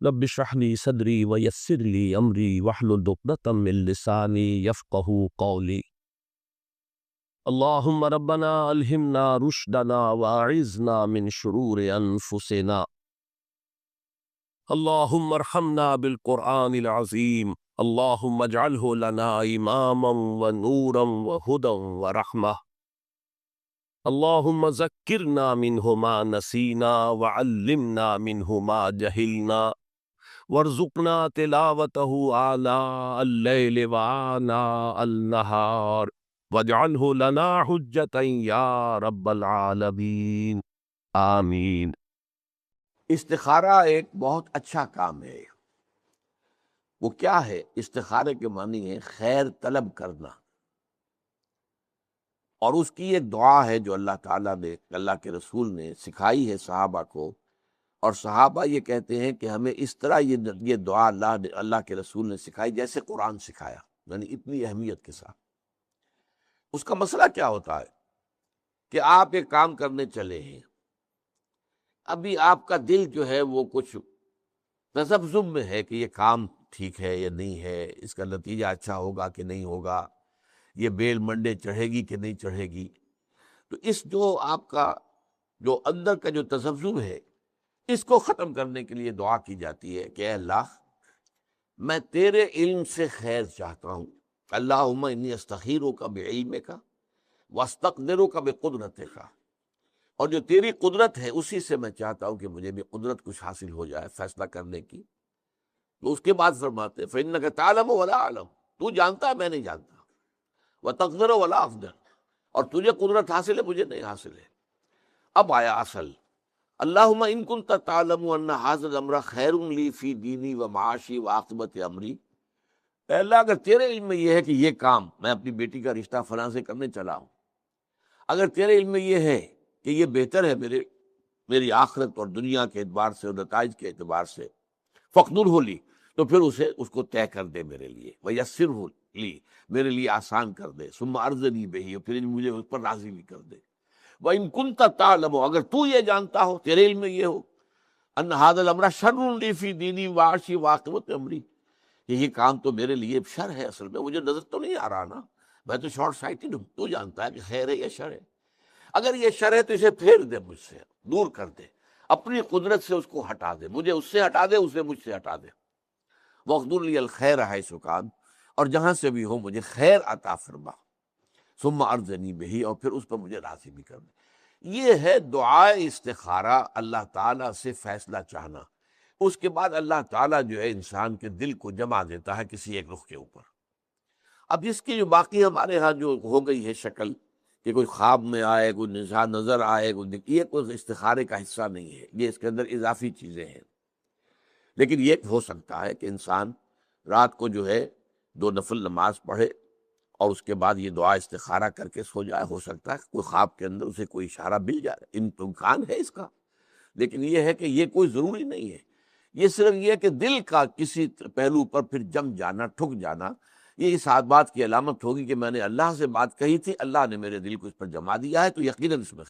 رب اشرح لي صدري ويسر لي امري واحلل عقدة من لساني يفقهوا قولي. اللهم ربنا الهمنا رشدنا واعذنا من شرور انفسنا. اللهم ارحمنا بالقرآن العظيم. اللهم اجعله لنا اماما ونورا وهدى ورحمة. اللهم ذكرنا منه ما نسينا وعلمنا منه ما جهلنا وارزقنا تلاوته آناء الليل وآناء النهار واجعله لنا حجة يا رب العالمین آمین۔ استخارہ ایک بہت اچھا کام ہے۔ وہ کیا ہے؟ استخارے کے معنی ہے خیر طلب کرنا، اور اس کی ایک دعا ہے جو اللہ تعالیٰ نے، اللہ کے رسول نے سکھائی ہے صحابہ کو، اور صحابہ یہ کہتے ہیں کہ ہمیں اس طرح یہ دعا اللہ کے رسول نے سکھائی جیسے قرآن سکھایا، یعنی اتنی اہمیت کے ساتھ۔ اس کا مسئلہ کیا ہوتا ہے کہ آپ ایک کام کرنے چلے ہیں، ابھی آپ کا دل جو ہے وہ کچھ تذبذب میں ہے کہ یہ کام ٹھیک ہے یا نہیں ہے، اس کا نتیجہ اچھا ہوگا کہ نہیں ہوگا، یہ بیل منڈے چڑھے گی کہ نہیں چڑھے گی۔ تو اس جو آپ کا جو اندر کا جو تذبذب ہے، اس کو ختم کرنے کے لیے دعا کی جاتی ہے کہ اے اللہ، میں تیرے علم سے خیر چاہتا ہوں، اللہم انی استخیرک بعلمک واستقدرک بقدرتک، اور جو تیری قدرت ہے اسی سے میں چاہتا ہوں کہ مجھے بھی قدرت کچھ حاصل ہو جائے فیصلہ کرنے کی۔ تو اس کے بعد فرماتے ہیں فإنک تعلم ولا اعلم، تو جانتا ہے میں نہیں جانتا، وتقدر ولا اقدر، اور تجھے قدرت حاصل ہے مجھے نہیں حاصل ہے۔ اب آیا اصل، اللہم ان کنت تعلم ان ھذا الامر خیر لی فی دینی و معاشی و عاقبت امری، اے اللہ اگر تیرے علم میں یہ ہے کہ یہ کام میں اپنی بیٹی کا رشتہ فلاں سے کرنے چلا ہوں، اگر تیرے علم میں یہ ہے کہ یہ بہتر ہے میری آخرت اور دنیا کے اعتبار سے اور نتائج کے اعتبار سے، فقدرہ لی، تو پھر اس کو طے کر دے میرے لیے، ویسرہ لی، میرے لیے آسان کر دے، ثم ارضنی بہ، پھر مجھے اس پر راضی بھی کر دے۔ وَإِن كُنتَ تَعْلَمُ، اگر تو یہ جانتا ہو، تیرے علم میں یہ ہو، ان ھذا الامر شر لی فی دینی وعاشی وعاقبۃ امری، کہ یہ کام تو میرے لیے شر ہے، اصل میں مجھے نظر تو نہیں آ رہا نا، میں تو شارٹ سائٹڈ ہوں، تو جانتا ہے کہ خیر ہے یا شر ہے۔ اگر یہ شر ہے تو اسے پھیر دے مجھ سے، دور کر دے، اپنی قدرت سے اس کو ہٹا دے، مجھے اس سے ہٹا دے، اسے مجھ سے ہٹا دے۔ وَاقْدُرْ لِي الْخَيْرَ حَيْثُ كَانَ، اور جہاں سے بھی ہو مجھے خیر عطا فرما، ثم ارضنی بہ، اور پھر اس پر مجھے راضی بھی کر دے۔ یہ ہے دعائے استخارہ، اللہ تعالیٰ سے فیصلہ چاہنا۔ اس کے بعد اللہ تعالیٰ جو ہے انسان کے دل کو جما دیتا ہے کسی ایک رخ کے اوپر۔ اب اس کی جو باقی ہمارے ہاں جو ہو گئی ہے شکل کہ کوئی خواب میں آئے، کوئی نشان نظر آئے، یہ کوئی استخارے کا حصہ نہیں ہے، یہ اس کے اندر اضافی چیزیں ہیں۔ لیکن یہ ہو سکتا ہے کہ انسان رات کو جو ہے 2 نفل نماز پڑھے اور اس کے بعد یہ دعا استخارہ کر کے سو جائے، ہو سکتا ہے کہ کوئی خواب کے اندر اسے کوئی اشارہ مل جائے، امکان ہے اس کا۔ لیکن یہ ہے کہ یہ کوئی ضروری نہیں ہے، یہ صرف یہ ہے کہ دل کا کسی پہلو پر پھر جم جانا، ٹھک جانا، یہ اس بات کی علامت ہوگی کہ میں نے اللہ سے بات کہی تھی، اللہ نے میرے دل کو اس پر جما دیا ہے، تو یقیناً اس میں